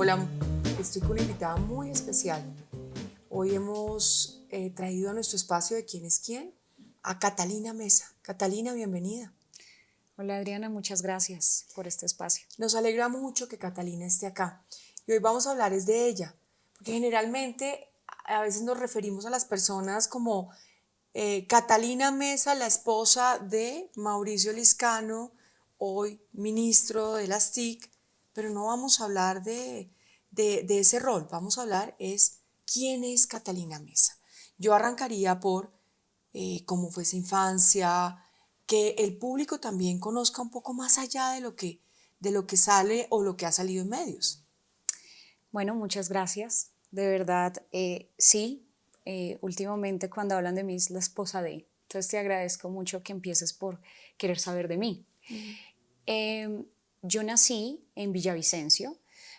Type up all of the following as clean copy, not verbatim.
Hola, estoy con una invitada muy especial. Hoy hemos traído a nuestro espacio de ¿Quién es quién? A Catalina Mesa. Catalina, bienvenida. Hola Adriana, muchas gracias por este espacio. Nos alegra mucho que Catalina esté acá. Y hoy vamos a hablar es de ella, porque generalmente a veces nos referimos a las personas como Catalina Mesa, la esposa de Mauricio Liscano, hoy ministro de las TIC, pero no vamos a hablar de ese rol, vamos a hablar es quién es Catalina Mesa. Yo arrancaría por cómo fue su infancia, que el público también conozca un poco más allá de lo que sale o lo que ha salido en medios. Bueno, muchas gracias. De verdad, sí, últimamente cuando hablan de mí es la esposa de. Entonces te agradezco mucho que empieces por querer saber de mí. Eh, yo nací en Villavicencio,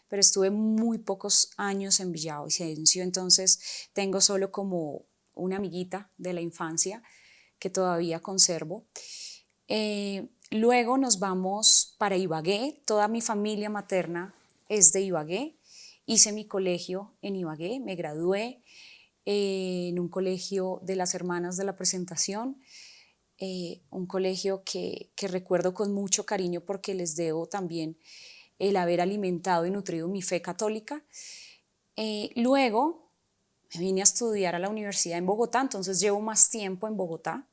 pero estuve muy pocos años en Villavicencio, entonces tengo solo como una amiguita de la infancia que todavía conservo. Luego nos vamos para Ibagué, toda mi familia materna es de Ibagué, hice mi colegio en Ibagué, me gradué en un colegio de las Hermanas de la Presentación, un colegio que recuerdo con mucho cariño porque les debo también el haber alimentado y nutrido mi fe católica. Luego me vine a estudiar a la universidad en Bogotá, entonces llevo más tiempo en Bogotá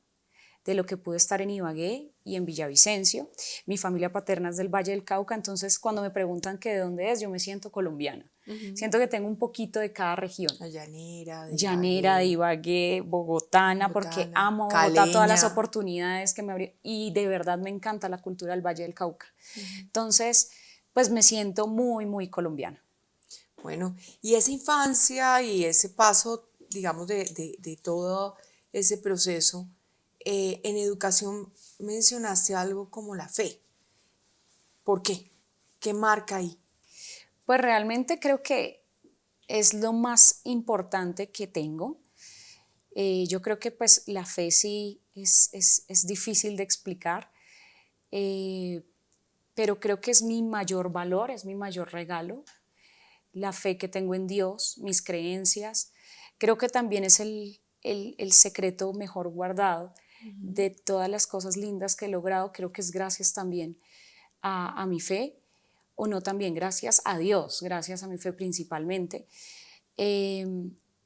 de lo que pude estar en Ibagué y en Villavicencio. Mi familia paterna es del Valle del Cauca, entonces cuando me preguntan que de dónde es, yo me siento colombiana. Siento que tengo un poquito de cada región. La llanera, de Llanera, de Ibagué, Ibagué, bogotana, porque Botana, amo Bogotá, todas las Caleña. oportunidades que me abrió y de verdad me encanta la cultura del Valle del Cauca. Entonces, pues me siento muy, muy colombiana. Bueno, y esa infancia y ese paso, digamos, de todo ese proceso, en educación mencionaste algo como la fe. ¿Por qué? ¿Qué marca ahí? Pues realmente creo que es lo más importante que tengo. Yo creo que pues la fe sí es difícil de explicar, eh, pero creo que es mi mayor valor, es mi mayor regalo, la fe que tengo en Dios, mis creencias. Creo que también es el secreto mejor guardado de todas las cosas lindas que he logrado. Creo que es gracias también a mi fe, o no también gracias a Dios, gracias a mi fe principalmente. Eh,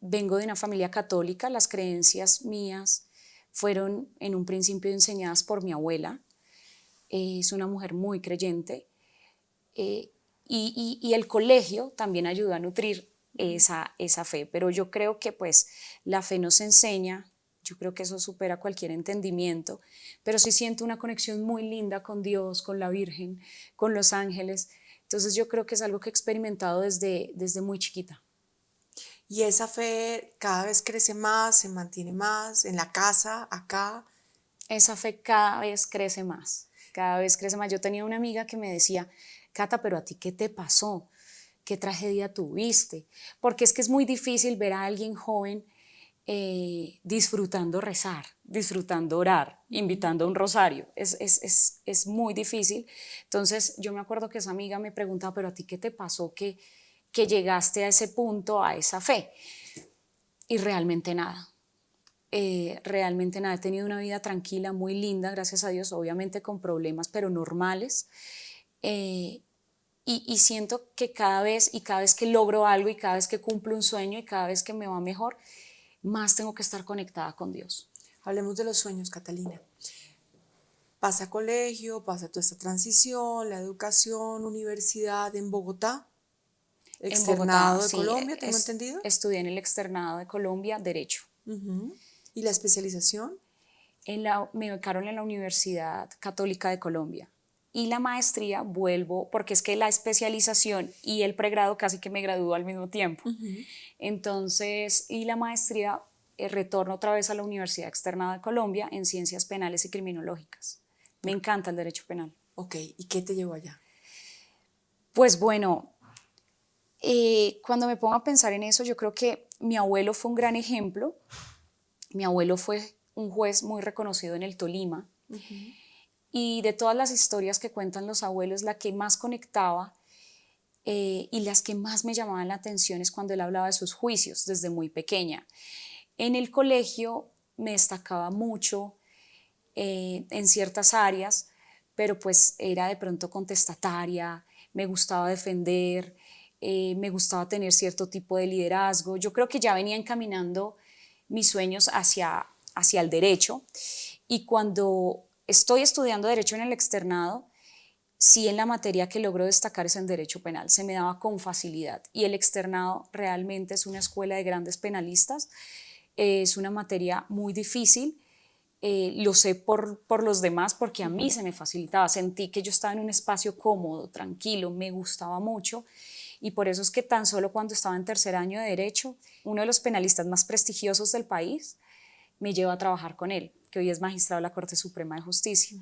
Vengo de una familia católica, las creencias mías fueron en un principio enseñadas por mi abuela, es una mujer muy creyente, eh, y el colegio también ayuda a nutrir esa fe, pero yo creo que pues la fe nos enseña, yo creo que eso supera cualquier entendimiento, pero sí siento una conexión muy linda con Dios, con la Virgen, con los ángeles, entonces yo creo que es algo que he experimentado desde muy chiquita. Y esa fe cada vez crece más, se mantiene más, en la casa, acá. Esa fe cada vez crece más, cada vez crece más. Yo tenía una amiga que me decía, Cata, pero a ti, ¿qué te pasó? ¿Qué tragedia tuviste? Porque es que es muy difícil ver a alguien joven disfrutando rezar, disfrutando orar, invitando a un rosario. Es muy difícil. Entonces yo me acuerdo que esa amiga me preguntaba, pero a ti, ¿qué te pasó que llegaste a ese punto, a esa fe? Y realmente nada. Realmente nada, he tenido una vida tranquila, muy linda, gracias a Dios, obviamente con problemas, pero normales. Eh, y siento que cada vez que logro algo y cada vez que cumplo un sueño y cada vez que me va mejor, más tengo que estar conectada con Dios. Hablemos de los sueños, Catalina. Pasa colegio, pasa toda esta transición, la educación, universidad en Bogotá, En Bogotá, externado de sí, Colombia, tengo entendido. estudié en el externado de Colombia, Derecho. Y la especialización. Me becaron en la Universidad Católica de Colombia. Y la maestría vuelvo, porque es que la especialización y el pregrado casi que me gradúo al mismo tiempo. Entonces, y la maestría retorno otra vez a la Universidad Externada de Colombia en Ciencias Penales y Criminológicas. Me encanta el derecho penal. Ok, ¿y qué te llevó allá? Pues bueno, cuando me pongo a pensar en eso, yo creo que mi abuelo fue un gran ejemplo. Mi abuelo fue un juez muy reconocido en el Tolima. Y de todas las historias que cuentan los abuelos, la que más conectaba y las que más me llamaban la atención es cuando él hablaba de sus juicios desde muy pequeña. En el colegio me destacaba mucho en ciertas áreas, pero pues era de pronto contestataria, me gustaba defender, me gustaba tener cierto tipo de liderazgo. Yo creo que ya venía encaminando mis sueños hacia el derecho, y cuando estoy estudiando derecho en el externado, sí, en la materia que logro destacar es en derecho penal, se me daba con facilidad, y el externado realmente es una escuela de grandes penalistas, es una materia muy difícil. Lo sé por los demás porque a mí se me facilitaba, sentí que yo estaba en un espacio cómodo, tranquilo, me gustaba mucho, y por eso es que tan solo cuando estaba en tercer año de Derecho, uno de los penalistas más prestigiosos del país me lleva a trabajar con él, que hoy es magistrado de la Corte Suprema de Justicia,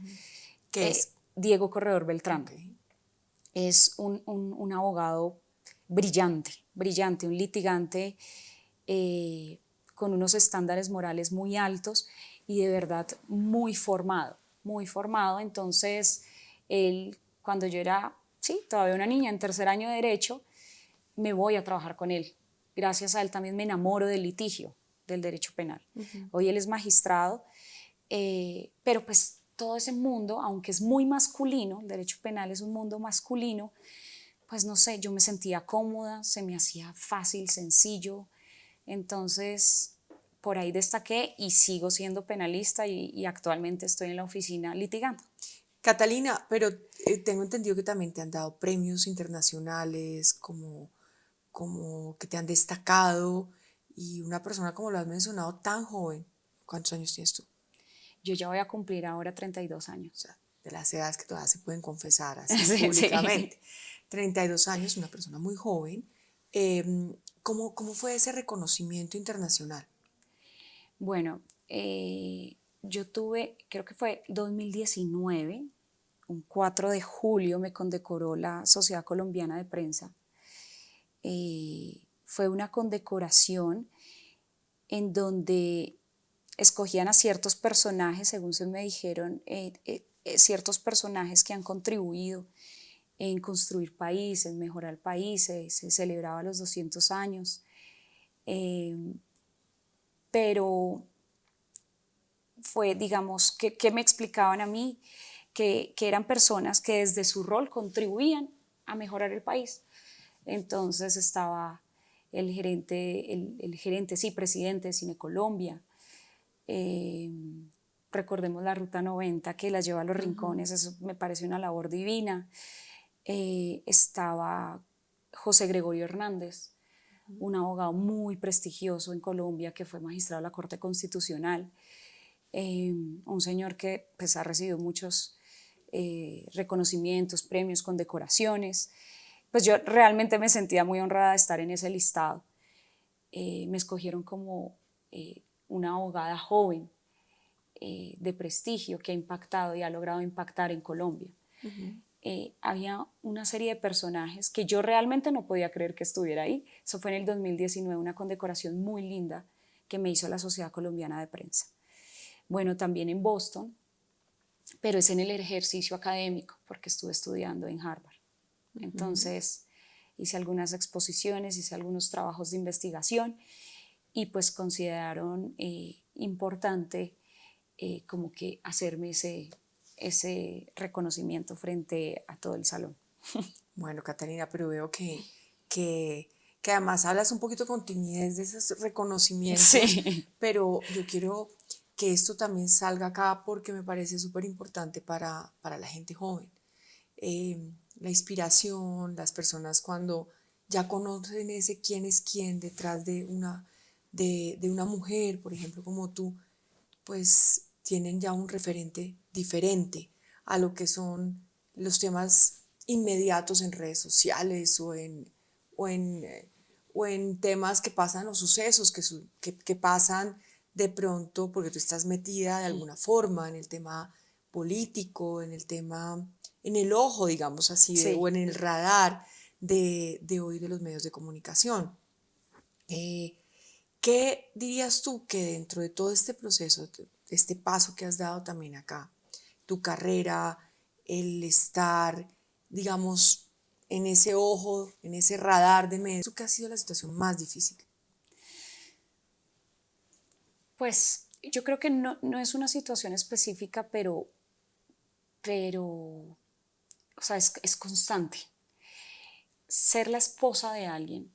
¿Qué es? Diego Corredor Beltrán. Okay. Es un abogado brillante, brillante, un litigante con unos estándares morales muy altos y de verdad muy formado, muy formado. Entonces, él, cuando yo era, sí, todavía una niña en tercer año de Derecho, me voy a trabajar con él. Gracias a él también me enamoro del litigio, del derecho penal. Hoy él es magistrado, pero pues todo ese mundo, aunque es muy masculino, el derecho penal es un mundo masculino, pues no sé, yo me sentía cómoda, se me hacía fácil, sencillo. Entonces, por ahí destaqué y sigo siendo penalista, y actualmente estoy en la oficina litigando. Catalina, pero tengo entendido que también te han dado premios internacionales, como que te han destacado, y una persona como lo has mencionado tan joven, ¿cuántos años tienes tú? Yo ya voy a cumplir ahora 32 O años. sea, de las edades que todavía se pueden confesar así Sí, sí. públicamente. 32 años, una persona muy joven. ¿Cómo fue ese reconocimiento internacional? Bueno, yo tuve, creo que fue 2019, un 4 de julio me condecoró la Sociedad Colombiana de Prensa. Fue una condecoración en donde escogían a ciertos personajes, según se me dijeron, ciertos personajes que han contribuido en construir países, mejorar países, se celebraba los 200 años, eh, pero fue, digamos, que me explicaban a mí que eran personas que desde su rol contribuían a mejorar el país. Entonces estaba el gerente, sí, presidente de Cine Colombia. Eh, Recordemos la Ruta 90 que la lleva a los rincones, eso me parece una labor divina. Estaba José Gregorio Hernández, un abogado muy prestigioso en Colombia que fue magistrado de la Corte Constitucional, un señor que pues, ha recibido muchos reconocimientos, premios, condecoraciones. Pues yo realmente me sentía muy honrada de estar en ese listado. Me escogieron como una abogada joven de prestigio que ha impactado y ha logrado impactar en Colombia. Había una serie de personajes que yo realmente no podía creer que estuviera ahí. Eso fue en el 2019, una condecoración muy linda que me hizo la Sociedad Colombiana de Prensa. Bueno, también en Boston, pero es en el ejercicio académico, porque estuve estudiando en Harvard. Entonces, hice algunas exposiciones, hice algunos trabajos de investigación, y pues consideraron importante como que hacerme ese reconocimiento frente a todo el salón. Bueno, Catalina, pero veo que además hablas un poquito con timidez de esos reconocimientos, Sí. pero yo quiero que esto también salga acá porque me parece súper importante para la gente joven. La inspiración, las personas cuando ya conocen ese quién es quién detrás de una mujer, por ejemplo, como tú, pues tienen ya un referente diferente a lo que son los temas inmediatos en redes sociales o en, o en temas que pasan o sucesos que pasan de pronto porque tú estás metida de alguna forma en el tema político, en el tema, en el ojo, digamos así, o Sí. en el radar de hoy de los medios de comunicación. ¿Qué dirías tú que dentro de todo este proceso, de este paso que has dado también acá, tu carrera, el estar, digamos, en ese ojo, en ese radar de medios. ¿Qué ha sido la situación más difícil? Pues yo creo que no es una situación específica, pero o sea, es constante. Ser la esposa de alguien,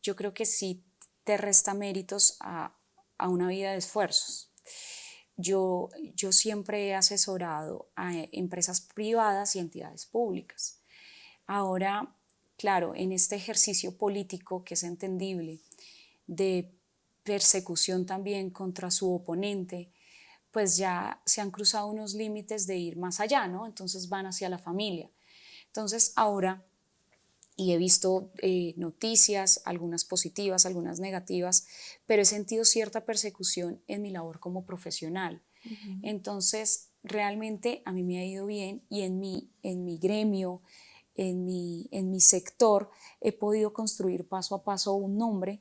yo creo que sí te resta méritos a una vida de esfuerzos. Yo siempre he asesorado a empresas privadas y entidades públicas. Ahora, claro, en este ejercicio político que es entendible, de persecución también contra su oponente, pues ya se han cruzado unos límites de ir más allá, ¿no? Entonces van hacia la familia. Entonces ahora, y he visto noticias, algunas positivas, algunas negativas, pero he sentido cierta persecución en mi labor como profesional. Entonces, realmente a mí me ha ido bien y en mi gremio, en mi sector, he podido construir paso a paso un nombre,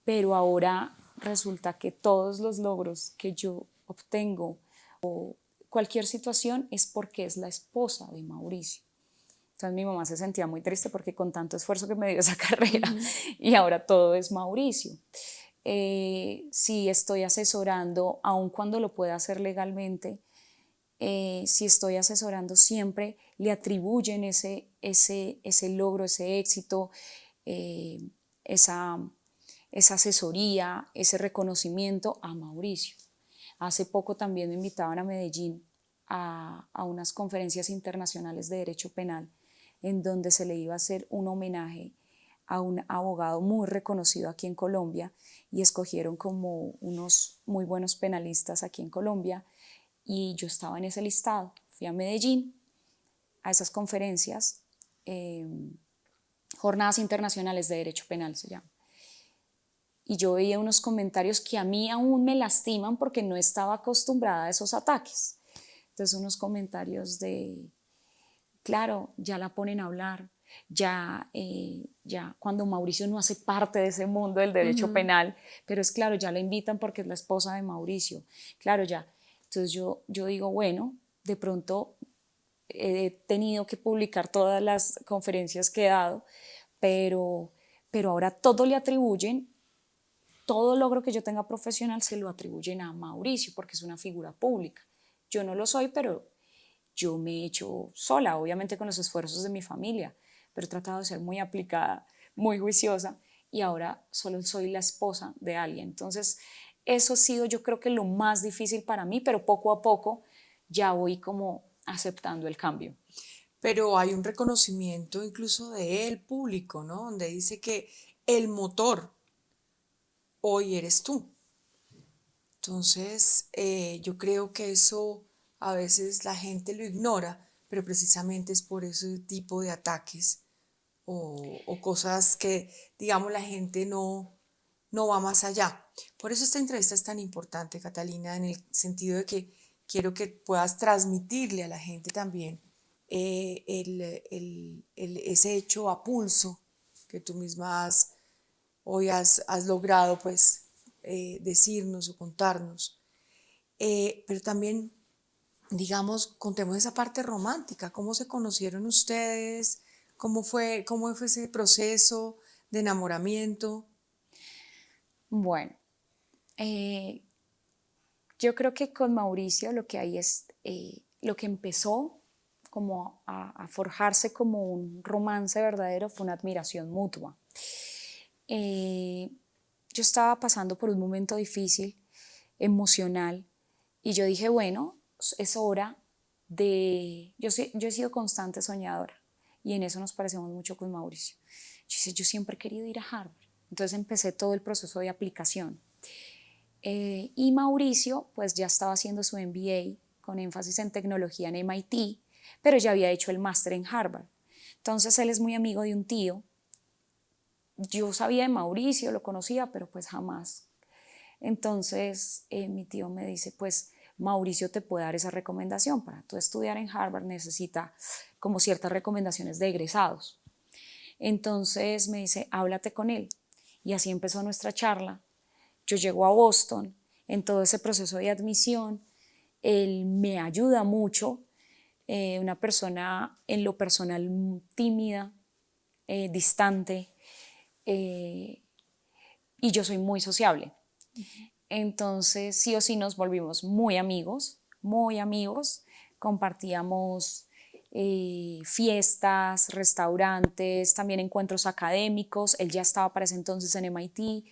pero ahora resulta que todos los logros que yo obtengo, cualquier situación, es porque es la esposa de Mauricio. Entonces mi mamá se sentía muy triste porque con tanto esfuerzo que me dio esa carrera y ahora todo es Mauricio. Si estoy asesorando, aun cuando lo pueda hacer legalmente, si estoy asesorando siempre le atribuyen ese logro, ese éxito, eh, esa, esa asesoría, ese reconocimiento a Mauricio. Hace poco también me invitaban a Medellín a unas conferencias internacionales de derecho penal en donde se le iba a hacer un homenaje a un abogado muy reconocido aquí en Colombia y escogieron como unos muy buenos penalistas aquí en Colombia y yo estaba en ese listado. Fui a Medellín a esas conferencias, jornadas internacionales de derecho penal se llama. Y yo veía unos comentarios que a mí aún me lastiman porque no estaba acostumbrada a esos ataques. Entonces unos comentarios de, claro, ya la ponen a hablar, ya cuando Mauricio no hace parte de ese mundo del derecho penal, pero es claro, ya la invitan porque es la esposa de Mauricio, claro, ya. Entonces yo digo, bueno, de pronto he tenido que publicar todas las conferencias que he dado, pero, pero ahora todo le atribuyen, todo logro que yo tenga profesional se lo atribuyen a Mauricio porque es una figura pública. Yo no lo soy, pero yo me he hecho sola, obviamente con los esfuerzos de mi familia, pero he tratado de ser muy aplicada, muy juiciosa y ahora solo soy la esposa de alguien. Entonces, eso ha sido yo creo que lo más difícil para mí, pero poco a poco ya voy como aceptando el cambio. Pero hay un reconocimiento incluso del público, ¿no? Donde dice que el motor hoy eres tú. Entonces, yo creo que eso a veces la gente lo ignora, pero precisamente es por ese tipo de ataques o cosas que, digamos, la gente no va más allá. Por eso esta entrevista es tan importante, Catalina, en el sentido de que quiero que puedas transmitirle a la gente también ese hecho a pulso que tú misma hoy has logrado pues decirnos o contarnos. Pero también, digamos, contemos esa parte romántica, cómo se conocieron ustedes, cómo fue ese proceso de enamoramiento. Bueno, yo creo que con Mauricio lo que hay es, lo que empezó como a forjarse como un romance verdadero fue una admiración mutua. Eh, yo estaba pasando por un momento difícil, emocional, y yo dije, bueno, es hora de... yo he sido constante soñadora y en eso nos parecemos mucho con Mauricio. Yo siempre he querido ir a Harvard. Entonces empecé todo el proceso de aplicación. Y Mauricio pues ya estaba haciendo su MBA con énfasis en tecnología en MIT, pero ya había hecho el máster en Harvard. Entonces él es muy amigo de un tío. Yo sabía de Mauricio, lo conocía, pero pues jamás. Entonces mi tío me dice, pues Mauricio te puede dar esa recomendación. Para tú estudiar en Harvard necesita como ciertas recomendaciones de egresados. Entonces me dice, háblate con él. Y así empezó nuestra charla. Yo llego a Boston, en todo ese proceso de admisión, él me ayuda mucho, una persona en lo personal tímida, distante, y yo soy muy sociable. Entonces, sí o sí nos volvimos muy amigos, compartíamos fiestas, restaurantes, también encuentros académicos. Él ya estaba para ese entonces en MIT.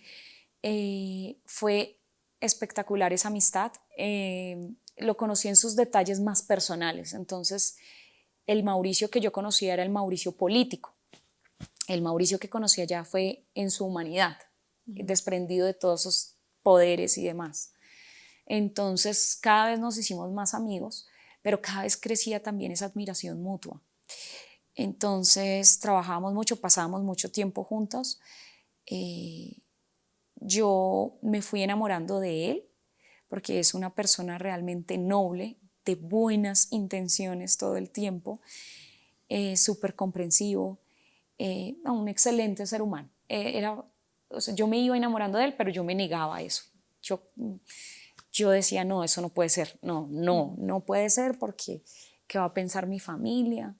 Fue espectacular esa amistad. Lo conocí en sus detalles más personales. Entonces, el Mauricio que yo conocía era el Mauricio político. El Mauricio que conocí allá fue en su humanidad, desprendido de todos esos poderes y demás. Entonces, cada vez nos hicimos más amigos, pero cada vez crecía también esa admiración mutua. Entonces, trabajábamos mucho, pasábamos mucho tiempo juntos. Yo me fui enamorando de él, porque es una persona realmente noble, de buenas intenciones todo el tiempo, súper comprensivo, un excelente ser humano. O sea, yo me iba enamorando de él, pero yo me negaba a eso. Yo decía, no, eso no puede ser, no puede ser, porque ¿qué va a pensar mi familia?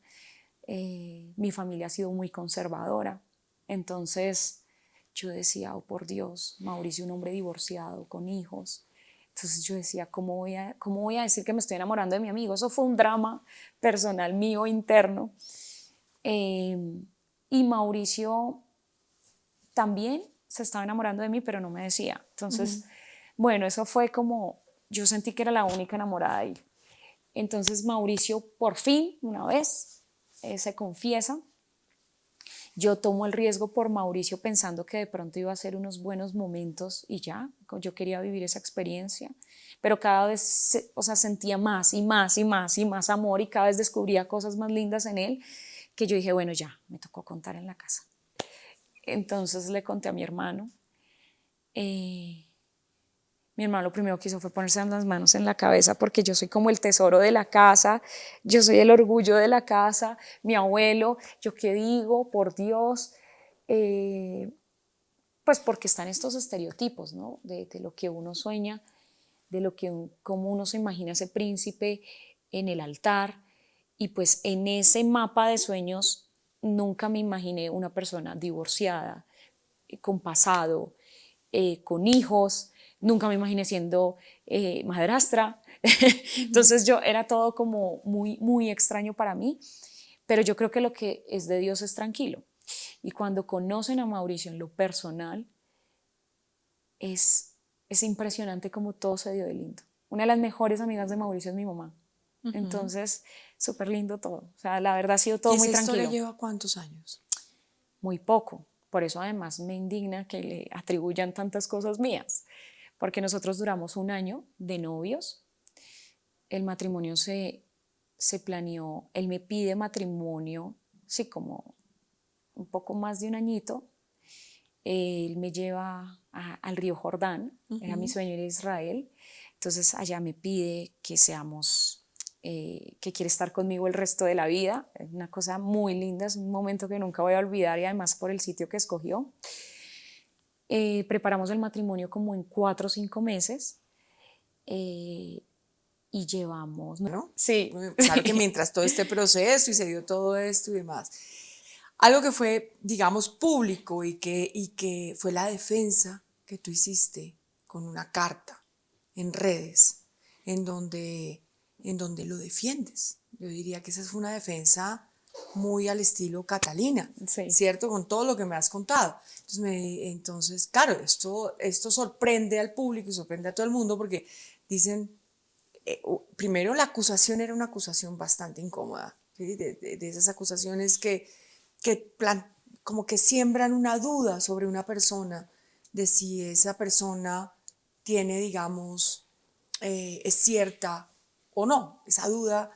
Mi familia ha sido muy conservadora. Entonces yo decía, oh por Dios, Mauricio, un hombre divorciado, con hijos. Entonces yo decía, ¿cómo voy a decir que me estoy enamorando de mi amigo? Eso fue un drama personal mío interno. Y Mauricio también se estaba enamorando de mí, pero no me decía. Entonces, bueno, eso fue como, yo sentí que era la única enamorada ahí. Entonces Mauricio por fin, una vez, se confiesa. Yo tomo el riesgo por Mauricio pensando que de pronto iba a ser unos buenos momentos y ya, yo quería vivir esa experiencia, pero cada vez, o sea, sentía más y más y más y más amor, y cada vez descubría cosas más lindas en él, que yo dije, bueno, ya, me tocó contar en la casa. Entonces le conté a mi hermano. Mi hermano lo primero que hizo fue ponerse las manos en la cabeza, porque yo soy como el tesoro de la casa, yo soy el orgullo de la casa, mi abuelo, yo qué digo, por Dios, pues porque están estos estereotipos, ¿no? De lo que uno sueña, de lo que cómo uno se imagina ese príncipe en el altar, y pues en ese mapa de sueños nunca me imaginé una persona divorciada, con pasado, con hijos, nunca me imaginé siendo madrastra. Entonces yo era todo como muy, muy extraño para mí, pero yo creo que lo que es de Dios es tranquilo. Y cuando conocen a Mauricio en lo personal, es impresionante cómo todo se dio de lindo. Una de las mejores amigas de Mauricio es mi mamá. Entonces, súper lindo todo. O sea, la verdad ha sido todo ¿Y muy esa historia tranquilo. lleva cuántos años? Muy poco. Por eso además me indigna que le atribuyan tantas cosas mías, porque nosotros duramos un año de novios. El matrimonio se planeó, él me pide matrimonio, sí, como un poco más de un añito. Él me lleva al río Jordán, era mi sueño ir a Israel. Entonces allá me pide que seamos, que quiere estar conmigo el resto de la vida. Es una cosa muy linda, es un momento que nunca voy a olvidar, y además por el sitio que escogió. Preparamos el matrimonio como en 4 o 5 meses, y llevamos, ¿No? sí, Claro que mientras todo este proceso y se dio todo esto y demás, algo que fue, digamos, público y que fue la defensa que tú hiciste con una carta en redes, en donde, en donde lo defiendes. Yo diría que esa fue una defensa muy al estilo Catalina, sí, ¿cierto? Con todo lo que me has contado. Entonces, claro, esto sorprende al público y sorprende a todo el mundo, porque dicen, primero la acusación era una acusación bastante incómoda, ¿sí? De esas acusaciones que como que siembran una duda sobre una persona, de si esa persona tiene, digamos, es cierta o no, esa duda.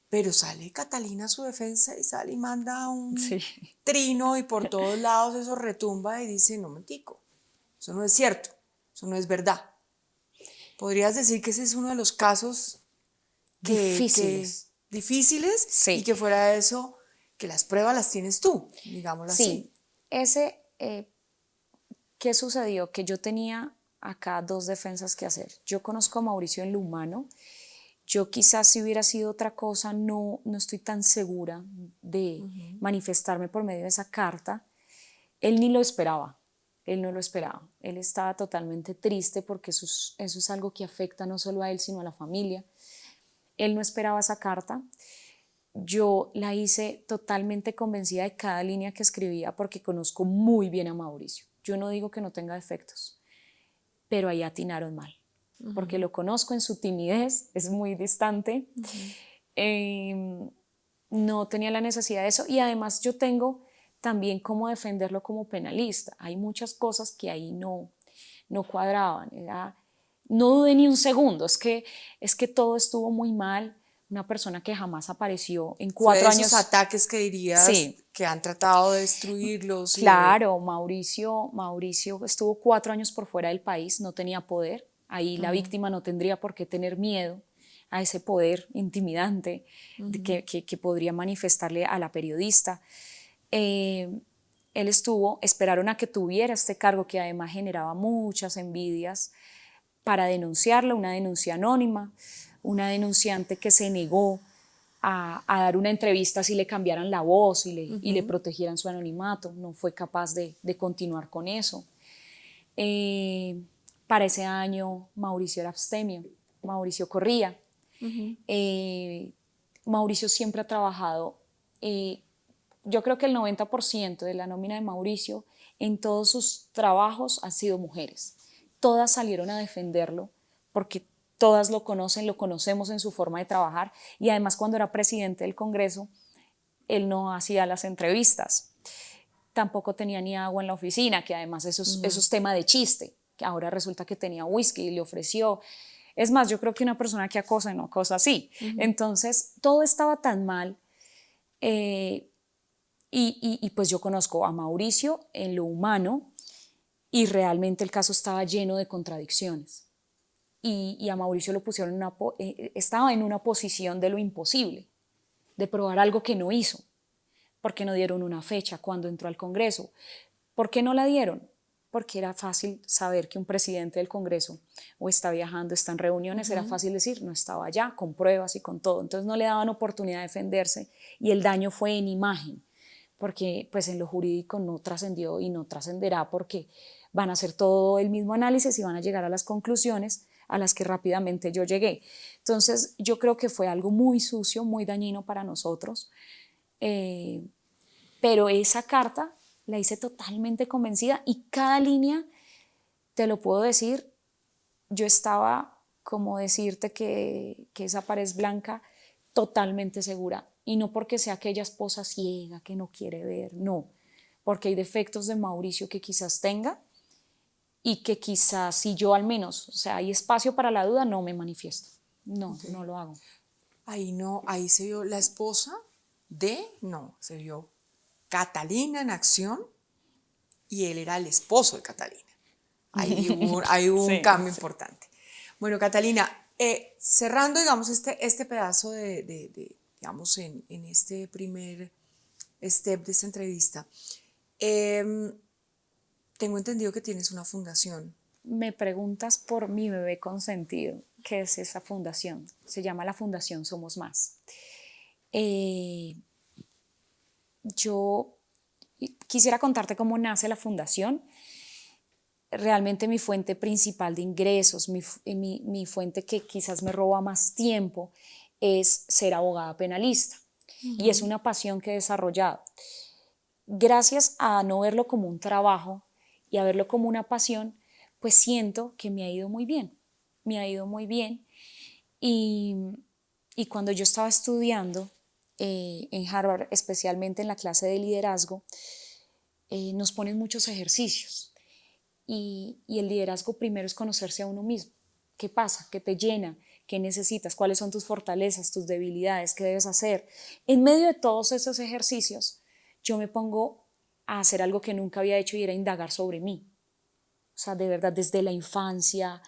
Pero sale Catalina a su defensa y sale y manda un sí. trino, y por todos lados eso retumba y dice, no, mentico, eso no es cierto, eso no es verdad. ¿Podrías decir que ese es uno de los casos que Difíciles, difíciles, y sí, que fuera de eso, que las pruebas las tienes tú, digámoslo así? sí. ¿Qué sucedió? Que yo tenía acá dos defensas que hacer. Yo conozco a Mauricio en lo humano. Yo quizás si hubiera sido otra cosa, no estoy tan segura de manifestarme por medio de esa carta. Él ni lo esperaba, él no lo esperaba. Él estaba totalmente triste porque eso es algo que afecta no solo a él, sino a la familia. Él no esperaba esa carta. Yo la hice totalmente convencida de cada línea que escribía porque conozco muy bien a Mauricio. Yo no digo que no tenga defectos, pero ahí atinaron mal, porque lo conozco en su timidez, es muy distante, no tenía la necesidad de eso y además yo tengo también cómo defenderlo como penalista. Hay muchas cosas que ahí no cuadraban, no dudé ni un segundo, es que todo estuvo muy mal, una persona que jamás apareció en Fue de 4 esos años. ataques que dirías Sí, que han tratado de destruirlos y de... claro, Mauricio estuvo 4 años por fuera del país, no tenía poder. Ahí la víctima no tendría por qué tener miedo a ese poder intimidante que podría manifestarle a la periodista. Eh, Él esperaron a que tuviera este cargo que además generaba muchas envidias para denunciarlo, una denuncia anónima, una denunciante que se negó a dar una entrevista si le cambiaran la voz y le protegieran su anonimato, no fue capaz de continuar con eso. Para ese año Mauricio era abstemio, Mauricio corría. Mauricio siempre ha trabajado, yo creo que el 90% de la nómina de Mauricio en todos sus trabajos han sido mujeres. Todas salieron a defenderlo porque todas lo conocen, lo conocemos en su forma de trabajar y además cuando era presidente del Congreso, él no hacía las entrevistas, tampoco tenía ni agua en la oficina, que además eso es tema de chiste, que ahora resulta que tenía whisky y le ofreció. Es más, yo creo que una persona que acosa no acosa así. Entonces, todo estaba tan mal. Y pues yo conozco a Mauricio en lo humano y realmente el caso estaba lleno de contradicciones. Y a Mauricio lo pusieron estaba en una posición de lo imposible, de probar algo que no hizo. ¿Por qué no dieron una fecha cuando entró al Congreso? ¿Por qué no la dieron? Porque era fácil saber que un presidente del Congreso o está viajando, está en reuniones, era fácil decir, no estaba allá, con pruebas y con todo. Entonces no le daban oportunidad de defenderse y el daño fue en imagen, porque pues en lo jurídico no trascendió y no trascenderá porque van a hacer todo el mismo análisis y van a llegar a las conclusiones a las que rápidamente yo llegué. Entonces yo creo que fue algo muy sucio, muy dañino para nosotros. Pero esa carta la hice totalmente convencida y cada línea, te lo puedo decir, yo estaba, como decirte que esa pared es blanca, totalmente segura. Y no porque sea aquella esposa ciega que no quiere ver, no, porque hay defectos de Mauricio que quizás tenga y que quizás si yo al menos, o sea, hay espacio para la duda, no me manifiesto. No, no lo hago. Ahí no, ahí se vio la esposa no, se vio Catalina en acción y él era el esposo de Catalina. Ahí hubo un Sí, cambio sí. importante. Bueno, Catalina, cerrando, digamos, este pedazo digamos, en este primer step de esta entrevista, tengo entendido que tienes una fundación. Me preguntas por mi bebé consentido, ¿qué es esa fundación? Se llama la Fundación Somos Más. Yo quisiera contarte cómo nace la fundación. Realmente mi fuente principal de ingresos, mi fuente que quizás me roba más tiempo, es ser abogada penalista. Y es una pasión que he desarrollado. Gracias a no verlo como un trabajo y a verlo como una pasión, pues siento que me ha ido muy bien. Me ha ido muy bien. Y, y cuando yo estaba estudiando en Harvard, especialmente en la clase de liderazgo, nos ponen muchos ejercicios. Y el liderazgo primero es conocerse a uno mismo. ¿Qué pasa? ¿Qué te llena? ¿Qué necesitas? ¿Cuáles son tus fortalezas, tus debilidades? ¿Qué debes hacer? En medio de todos esos ejercicios, yo me pongo a hacer algo que nunca había hecho y era indagar sobre mí. O sea, de verdad, desde la infancia,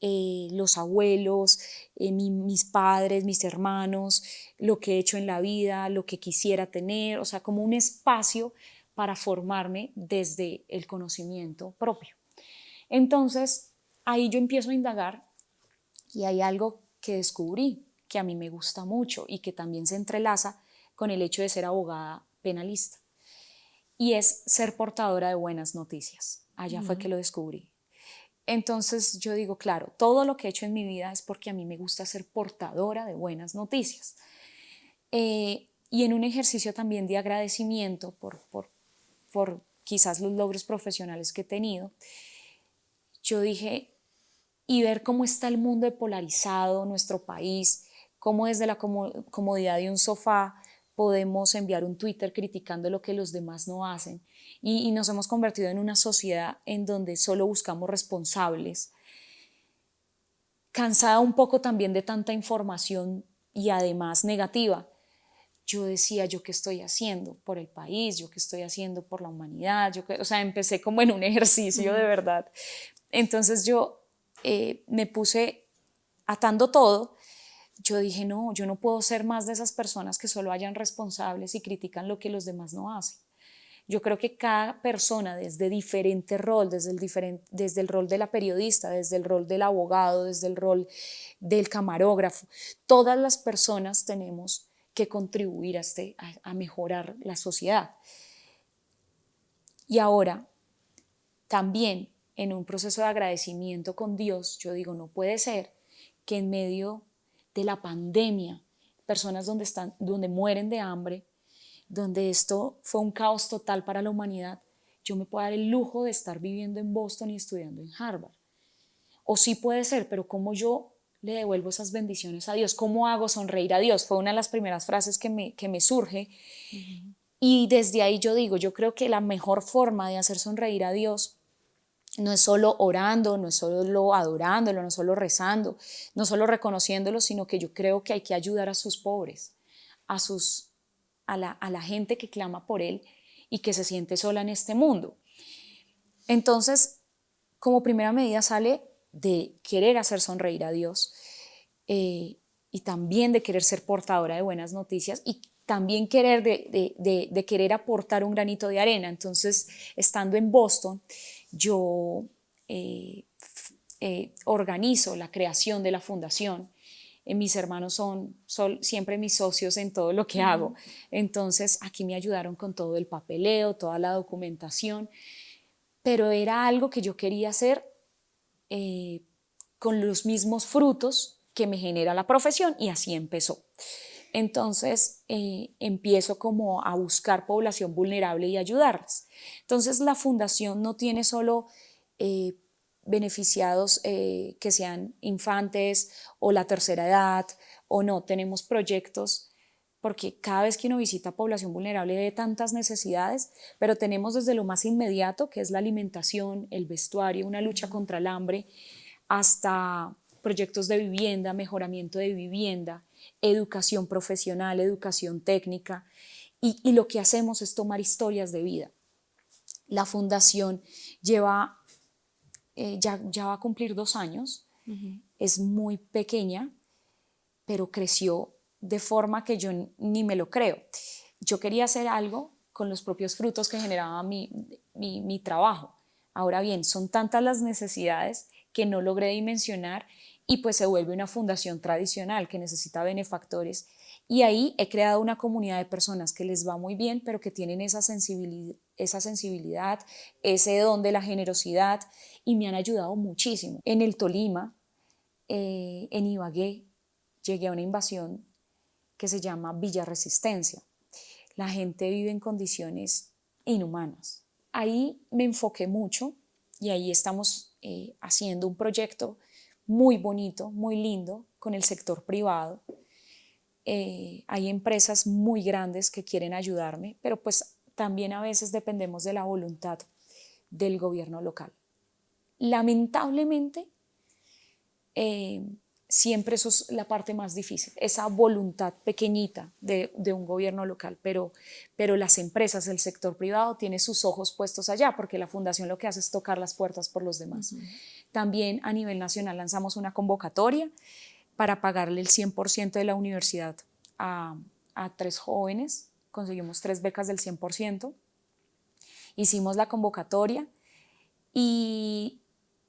los abuelos, mis padres, mis hermanos, lo que he hecho en la vida, lo que quisiera tener, o sea, como un espacio para formarme desde el conocimiento propio. Entonces, ahí yo empiezo a indagar y hay algo que descubrí, que a mí me gusta mucho y que también se entrelaza con el hecho de ser abogada penalista. Y es ser portadora de buenas noticias. Allá fue que lo descubrí. Entonces yo digo, claro, todo lo que he hecho en mi vida es porque a mí me gusta ser portadora de buenas noticias. Y en un ejercicio también de agradecimiento por quizás los logros profesionales que he tenido, yo dije, y ver cómo está el mundo de polarizado, nuestro país, cómo desde la comodidad de un sofá podemos enviar un Twitter criticando lo que los demás no hacen. Y nos hemos convertido en una sociedad en donde solo buscamos responsables. Cansada un poco también de tanta información y además negativa, yo decía, ¿yo qué estoy haciendo por el país? ¿Yo qué estoy haciendo por la humanidad? O sea, empecé como en un ejercicio de verdad. Entonces yo me puse atando todo. Yo dije, no, yo no puedo ser más de esas personas que solo hayan responsables y critican lo que los demás no hacen. Yo creo que cada persona desde diferente rol, desde el rol de la periodista, desde el rol del abogado, desde el rol del camarógrafo, todas las personas tenemos que contribuir a mejorar la sociedad. Y ahora, también en un proceso de agradecimiento con Dios, yo digo, no puede ser que en medio de la pandemia, personas donde mueren de hambre, donde esto fue un caos total para la humanidad, yo me pueda dar el lujo de estar viviendo en Boston y estudiando en Harvard. O sí puede ser, pero ¿cómo yo le devuelvo esas bendiciones a Dios? ¿Cómo hago sonreír a Dios? Fue una de las primeras frases que me surge. Y desde ahí yo digo, yo creo que la mejor forma de hacer sonreír a Dios no es solo orando, no es solo adorándolo, no es solo rezando, no solo reconociéndolo, sino que yo creo que hay que ayudar a sus pobres, a la gente que clama por Él y que se siente sola en este mundo. Entonces, como primera medida sale de querer hacer sonreír a Dios y también de querer ser portadora de buenas noticias y también de querer aportar un granito de arena. Entonces, estando en Boston, yo organizo la creación de la fundación. Mis hermanos son siempre mis socios en todo lo que hago. Entonces, aquí me ayudaron con todo el papeleo, toda la documentación, pero era algo que yo quería hacer con los mismos frutos que me genera la profesión y así empezó. Entonces empiezo como a buscar población vulnerable y ayudarlas. Entonces la fundación no tiene solo beneficiados que sean infantes o la tercera edad o no, tenemos proyectos porque cada vez que uno visita población vulnerable ve tantas necesidades, pero tenemos desde lo más inmediato, que es la alimentación, el vestuario, una lucha contra el hambre, hasta proyectos de vivienda, mejoramiento de vivienda, educación profesional, educación técnica, y lo que hacemos es tomar historias de vida. La fundación ya va a cumplir 2 años, es muy pequeña, pero creció de forma que yo ni me lo creo. Yo quería hacer algo con los propios frutos que generaba mi trabajo. Ahora bien, son tantas las necesidades que no logré dimensionar y pues se vuelve una fundación tradicional que necesita benefactores. Y ahí he creado una comunidad de personas que les va muy bien, pero que tienen esa sensibilidad, ese don de la generosidad y me han ayudado muchísimo. En el Tolima, en Ibagué, llegué a una invasión que se llama Villa Resistencia. La gente vive en condiciones inhumanas. Ahí me enfoqué mucho y ahí estamos haciendo un proyecto muy bonito, muy lindo con el sector privado. Hay empresas muy grandes que quieren ayudarme, pero pues también a veces dependemos de la voluntad del gobierno local. Lamentablemente, siempre eso es la parte más difícil, esa voluntad pequeñita de un gobierno local, pero las empresas, el sector privado tiene sus ojos puestos allá porque la fundación lo que hace es tocar las puertas por los demás. También a nivel nacional lanzamos una convocatoria para pagarle el 100% de la universidad a 3 jóvenes, conseguimos 3 becas del 100%, hicimos la convocatoria y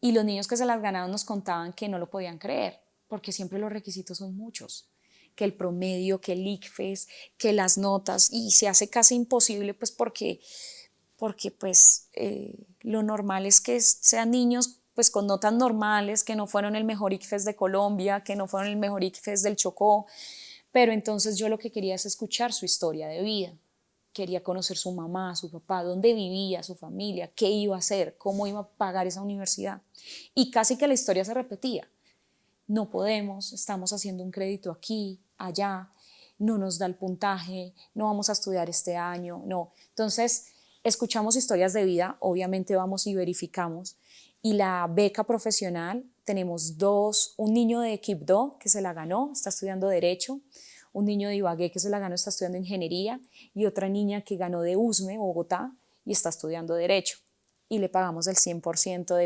los niños que se las ganaron nos contaban que no lo podían creer, porque siempre los requisitos son muchos. que el promedio, que el ICFES, que las notas, y se hace casi imposible pues porque pues lo normal es que sean niños pues con notas normales, que no fueron el mejor ICFES de Colombia, que no fueron el mejor ICFES del Chocó, pero entonces yo lo que quería es escuchar su historia de vida. Quería conocer su mamá, su papá, dónde vivía, su familia, qué iba a hacer, cómo iba a pagar esa universidad. Y casi que la historia se repetía. No podemos, estamos haciendo un crédito aquí, allá, no nos da el puntaje, no vamos a estudiar este año, no. Entonces, escuchamos historias de vida, obviamente vamos y verificamos. Y la beca profesional, tenemos un niño de Quibdó que se la ganó, está estudiando Derecho, un niño de Ibagué que se la ganó, está estudiando Ingeniería, y otra niña que ganó de USME, Bogotá, y está estudiando Derecho. Y le pagamos el 100%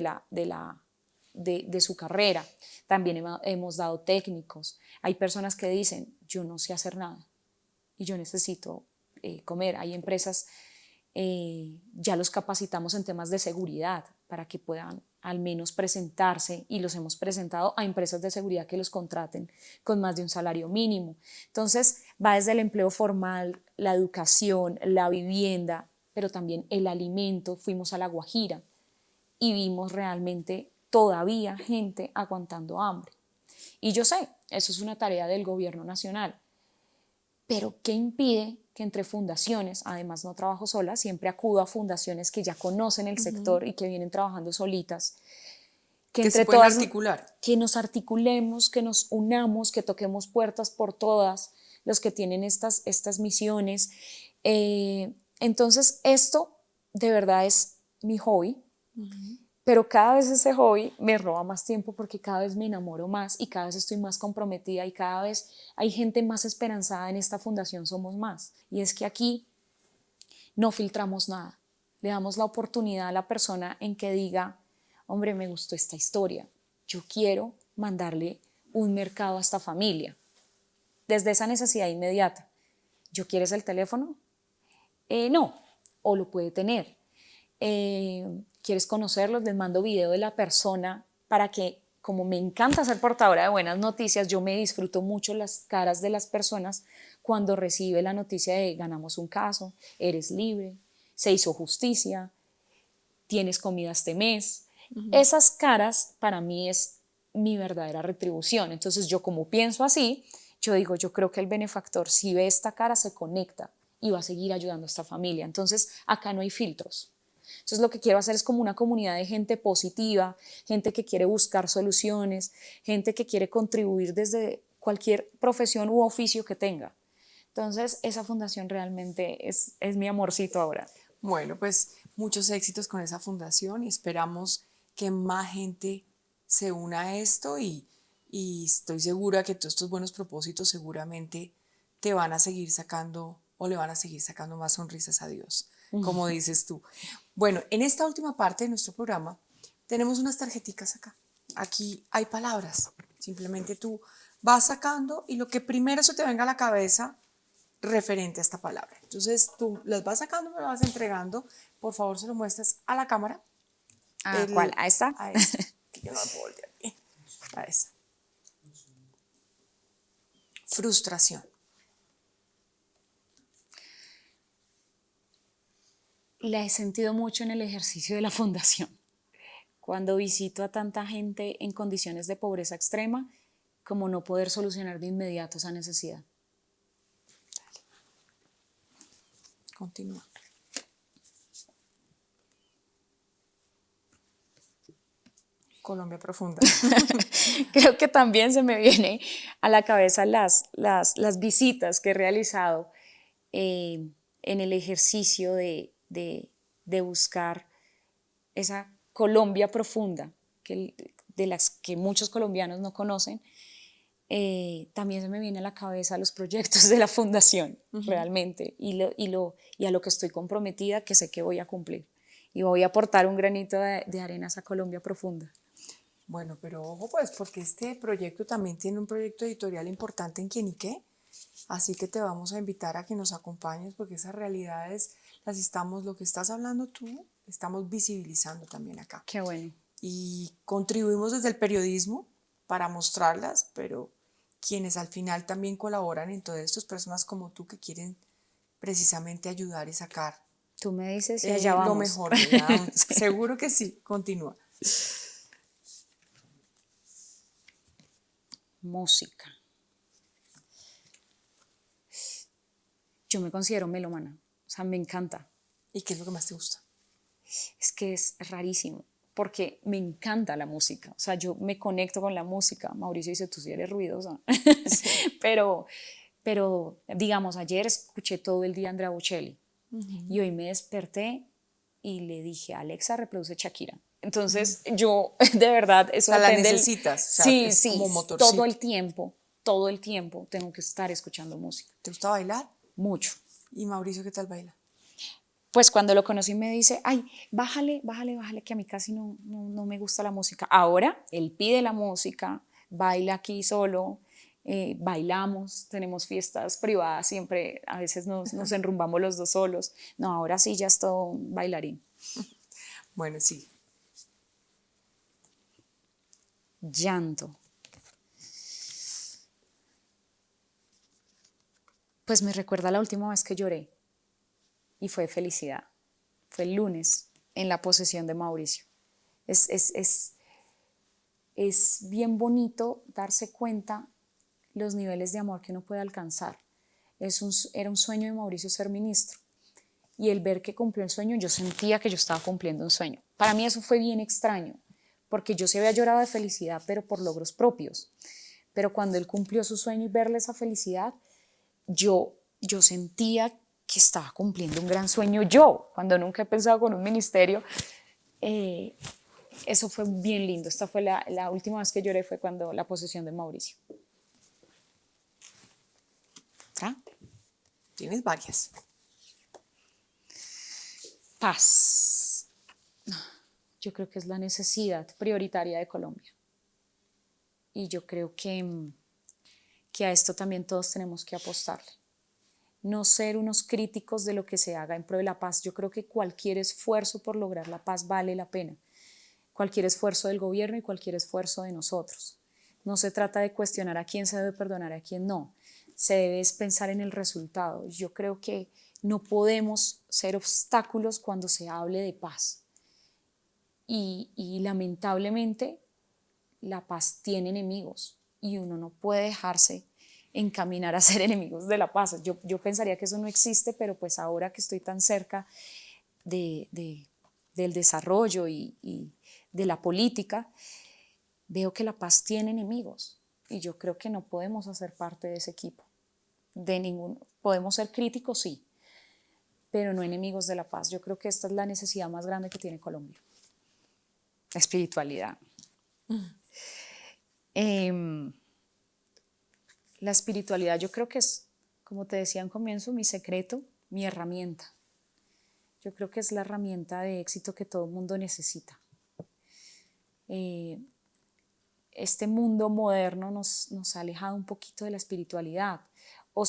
de su carrera. También hemos dado técnicos. Hay personas que dicen, yo no sé hacer nada y yo necesito comer. Hay empresas, ya los capacitamos en temas de seguridad para que puedan al menos presentarse, y los hemos presentado a empresas de seguridad que los contraten con más de un salario mínimo. Entonces va desde el empleo formal, la educación, la vivienda, pero también el alimento. Fuimos a La Guajira y vimos realmente todavía gente aguantando hambre. Y yo sé, eso es una tarea del gobierno nacional, pero ¿qué impide que entre fundaciones, además no trabajo sola, siempre acudo a fundaciones que ya conocen el sector y que vienen trabajando solitas, que Que se entre pueden todas, articular. que nos articulemos, que nos unamos, que toquemos puertas por todas, los que tienen estas misiones. Entonces esto de verdad es mi hobby, pero cada vez ese hobby me roba más tiempo porque cada vez me enamoro más y cada vez estoy más comprometida y cada vez hay gente más esperanzada en esta fundación Somos Más. Y es que aquí no filtramos nada, le damos la oportunidad a la persona en que diga, hombre, me gustó esta historia, yo quiero mandarle un mercado a esta familia, desde esa necesidad inmediata. ¿Yo quieres el teléfono? No, o lo puede tener. ¿Quieres conocerlos? Les mando video de la persona para que, como me encanta ser portadora de buenas noticias, yo me disfruto mucho las caras de las personas cuando recibe la noticia de ganamos un caso, eres libre, se hizo justicia, tienes comida este mes. Esas caras para mí es mi verdadera retribución. Entonces yo, como pienso así, yo digo, yo creo que el benefactor, si ve esta cara, se conecta y va a seguir ayudando a esta familia. Entonces acá no hay filtros. Entonces lo que quiero hacer es como una comunidad de gente positiva, gente que quiere buscar soluciones, gente que quiere contribuir desde cualquier profesión u oficio que tenga. Entonces esa fundación realmente es mi amorcito ahora. Bueno, pues muchos éxitos con esa fundación y esperamos que más gente se una a esto y estoy segura que todos estos buenos propósitos seguramente te van a seguir sacando o le van a seguir sacando más sonrisas a Dios, como dices tú. Bueno, en esta última parte de nuestro programa tenemos unas tarjeticas acá. Aquí hay palabras. Simplemente tú vas sacando y lo que primero se te venga a la cabeza referente a esta palabra. Entonces tú las vas sacando, me las vas entregando. Por favor, se lo muestras a la cámara. ¿Cuál? ¿A esta? A esa. Que yo no la puedo voltear bien. A esa. Frustración. La he sentido mucho en el ejercicio de la fundación. Cuando visito a tanta gente en condiciones de pobreza extrema, como no poder solucionar de inmediato esa necesidad. Continúa. Colombia profunda. Creo que también se me viene a la cabeza las visitas que he realizado en el ejercicio de buscar esa Colombia profunda de las que muchos colombianos no conocen. También se me viene a la cabeza los proyectos de la fundación, realmente, y a lo que estoy comprometida, que sé que voy a cumplir. Y voy a aportar un granito de arena a esa Colombia profunda. Bueno, pero ojo pues, porque este proyecto también tiene un proyecto editorial importante en Quieniqué, así que te vamos a invitar a que nos acompañes porque esas realidades las estamos, lo que estás hablando tú, estamos visibilizando también acá. Qué bueno. Y contribuimos desde el periodismo para mostrarlas, pero quienes al final también colaboran en todo esto, personas como tú que quieren precisamente ayudar y sacar Tú me dices y allá lo vamos. mejor de cada uno. Sí. Seguro que sí, continúa. Música. Yo me considero melómana, o sea, me encanta. ¿Y qué es lo que más te gusta? Es que es rarísimo, porque me encanta la música, o sea, yo me conecto con la música. Mauricio dice, tú sí eres ruidosa, Sí. pero digamos, ayer escuché todo el día Andrea Bocelli y hoy me desperté y le dije, Alexa, reproduce Shakira. Entonces, yo, de verdad, O eso sea, la depende necesitas, o sea, sí, es sí, como motorcito. todo el tiempo tengo que estar escuchando música, ¿Te gusta bailar? mucho. ¿Y Mauricio qué tal baila? Pues cuando lo conocí me dice, ay, bájale, bájale, bájale, que a mí casi no me gusta la música. Ahora él pide la música, baila aquí solo, bailamos, tenemos fiestas privadas, siempre a veces nos enrumbamos los dos solos. No, ahora sí ya es todo un bailarín. Bueno, sí. Llanto. Pues me recuerda la última vez que lloré y fue felicidad. Fue el lunes en la posesión de Mauricio. Es, es, es, es bien bonito darse cuenta los niveles de amor que uno puede alcanzar. Era un sueño de Mauricio ser ministro y el ver que cumplió el sueño, yo sentía que yo estaba cumpliendo un sueño. Para mí eso fue bien extraño, porque yo sí había llorado de felicidad, pero por logros propios. Pero cuando él cumplió su sueño y verle esa felicidad, yo sentía que estaba cumpliendo un gran sueño yo, cuando nunca he pensado con un ministerio. Eh, Eso fue bien lindo. Esta fue la última vez que lloré, fue cuando la posesión de Mauricio. ¿Ah? Tienes varias. Paz. Yo creo que es la necesidad prioritaria de Colombia. Y yo creo que a esto también todos tenemos que apostarle. No ser unos críticos de lo que se haga en pro de la paz. Yo creo que cualquier esfuerzo por lograr la paz vale la pena. Cualquier esfuerzo del gobierno y cualquier esfuerzo de nosotros. No se trata de cuestionar a quién se debe perdonar, a quién no. Se debe pensar en el resultado. Yo creo que no podemos ser obstáculos cuando se hable de paz. Y lamentablemente la paz tiene enemigos y uno no puede dejarse encaminar a ser enemigos de la paz. Yo pensaría que eso no existe, pero pues ahora que estoy tan cerca de, de, del desarrollo y de la política, veo que la paz tiene enemigos y yo creo que no podemos hacer parte de ese equipo. Podemos ser críticos, sí, pero no enemigos de la paz. Yo creo que esta es la necesidad más grande que tiene Colombia. La espiritualidad. La espiritualidad yo creo que es, como te decía en comienzo, mi secreto, mi herramienta. Yo creo que es la herramienta de éxito que todo mundo necesita. Este mundo moderno nos ha alejado un poquito de la espiritualidad o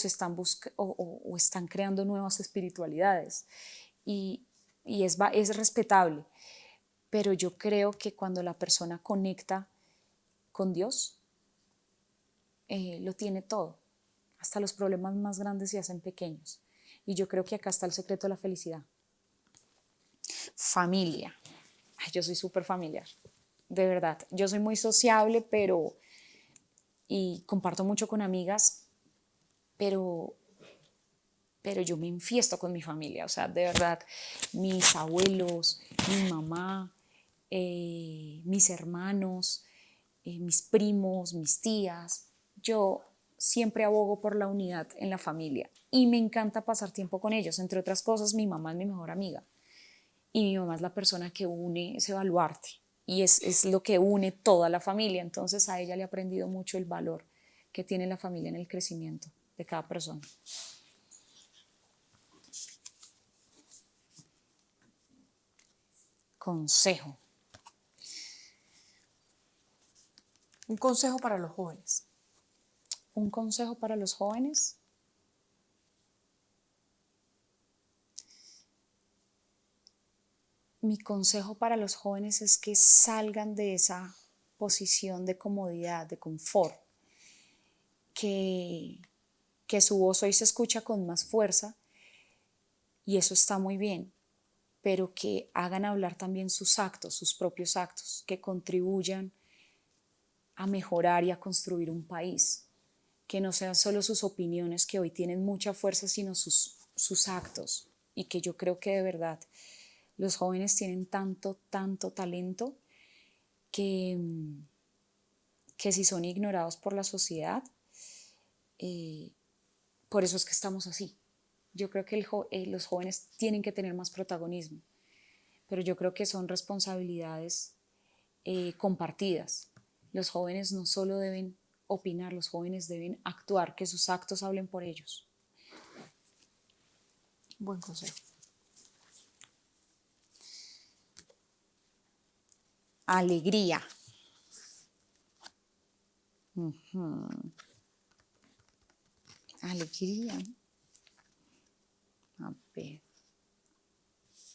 están creando nuevas espiritualidades y es respetable, pero yo creo que cuando la persona conecta con Dios, lo tiene todo, hasta los problemas más grandes se hacen pequeños y yo creo que acá está el secreto de la felicidad. Familia. Ay, yo soy súper familiar, de verdad. Yo soy muy sociable, y comparto mucho con amigas, pero, pero yo me infiesto con mi familia, o sea, de verdad, mis abuelos, mi mamá, mis hermanos, mis primos, mis tías, yo siempre abogo por la unidad en la familia y me encanta pasar tiempo con ellos, entre otras cosas, mi mamá es mi mejor amiga y mi mamá es la persona que une ese baluarte y es lo que une toda la familia, entonces a ella le he aprendido mucho el valor que tiene la familia en el crecimiento de cada persona. Consejo. Un consejo para los jóvenes. Un consejo para los jóvenes. Mi consejo para los jóvenes es que salgan de esa posición de comodidad, de confort que, que su voz hoy se escucha con más fuerza y eso está muy bien, pero que hagan hablar también sus actos, sus propios actos, que contribuyan a mejorar y a construir un país, que no sean solo sus opiniones que hoy tienen mucha fuerza, sino sus actos, y que yo creo que de verdad los jóvenes tienen tanto talento que, que si son ignorados por la sociedad, por eso es que estamos así. Yo creo que los jóvenes tienen que tener más protagonismo, pero yo creo que son responsabilidades compartidas. Los jóvenes no solo deben opinar, los jóvenes deben actuar, que sus actos hablen por ellos. Buen consejo. Alegría. Alegría. A ver.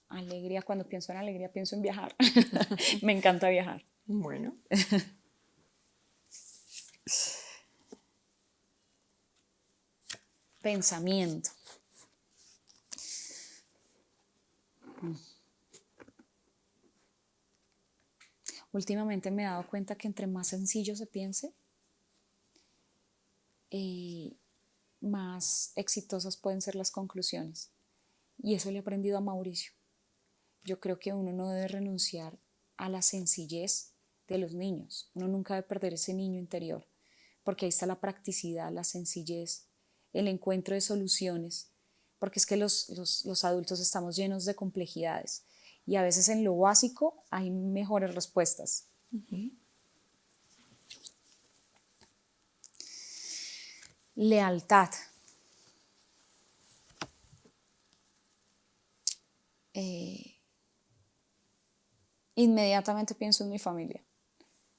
Alegría, cuando pienso en alegría pienso en viajar. Me encanta viajar. Bueno. Pensamiento. Últimamente me he dado cuenta que entre más sencillo se piense, más exitosas pueden ser las conclusiones. Y eso le he aprendido a Mauricio. Yo creo que uno no debe renunciar a la sencillez de los niños. Uno nunca debe perder ese niño interior, porque ahí está la practicidad, la sencillez, el encuentro de soluciones, porque es que los adultos estamos llenos de complejidades y a veces en lo básico hay mejores respuestas. Lealtad. Inmediatamente pienso en mi familia.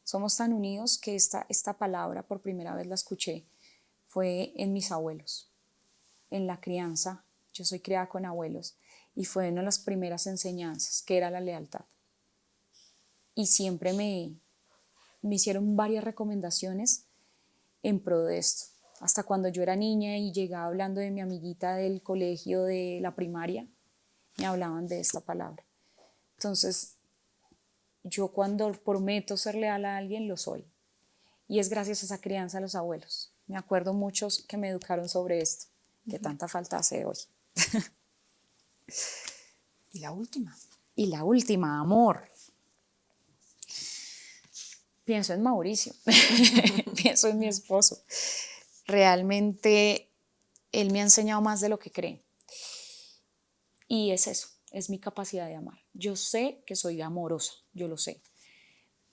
Somos tan unidos que esta palabra por primera vez la escuché fue en mis abuelos, en la crianza. Yo soy criada con abuelos y fue una de las primeras enseñanzas, que era la lealtad. Y siempre me hicieron varias recomendaciones en pro de esto. Hasta cuando yo era niña y llegaba hablando de mi amiguita del colegio, de la primaria, me hablaban de esta palabra. Entonces, yo cuando prometo ser leal a alguien, lo soy. Y es gracias a esa crianza de los abuelos. Me acuerdo muchos que me educaron sobre esto, que tanta falta hace hoy. Y la última. Y la última, amor. Pienso en Mauricio, pienso en mi esposo. Realmente él me ha enseñado más de lo que cree. Y es eso, es mi capacidad de amar. Yo sé que soy amorosa, yo lo sé.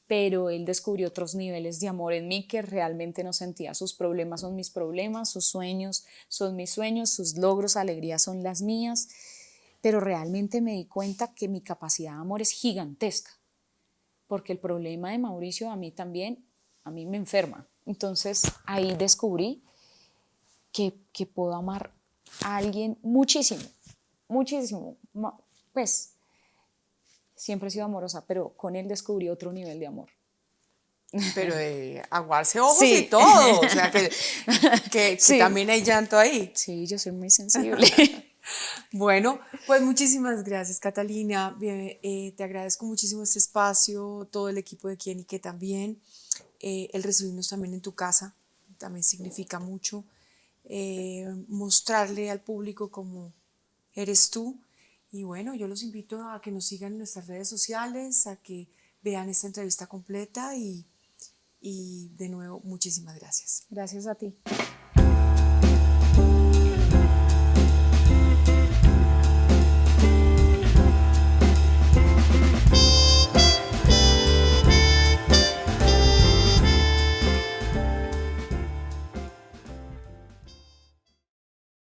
Pero él descubrió otros niveles de amor en mí que realmente no sentía. Sus problemas son mis problemas, sus sueños son mis sueños, sus logros, alegrías son las mías. Pero realmente me di cuenta que mi capacidad de amor es gigantesca. Porque el problema de Mauricio a mí me enferma. Entonces ahí descubrí que puedo amar a alguien muchísimo, muchísimo. Pues siempre he sido amorosa, pero con él descubrí otro nivel de amor. Pero de aguarse ojos Sí. y todo, o sea que Sí. también hay llanto ahí. Sí, yo soy muy sensible. Bueno, pues muchísimas gracias, Catalina. Te agradezco muchísimo este espacio, todo el equipo de Quienique también. El recibirnos también en tu casa también significa mucho. Mostrarle al público cómo eres tú. Y bueno, yo los invito a que nos sigan en nuestras redes sociales, a que vean esta entrevista completa y de nuevo, muchísimas gracias. Gracias a ti.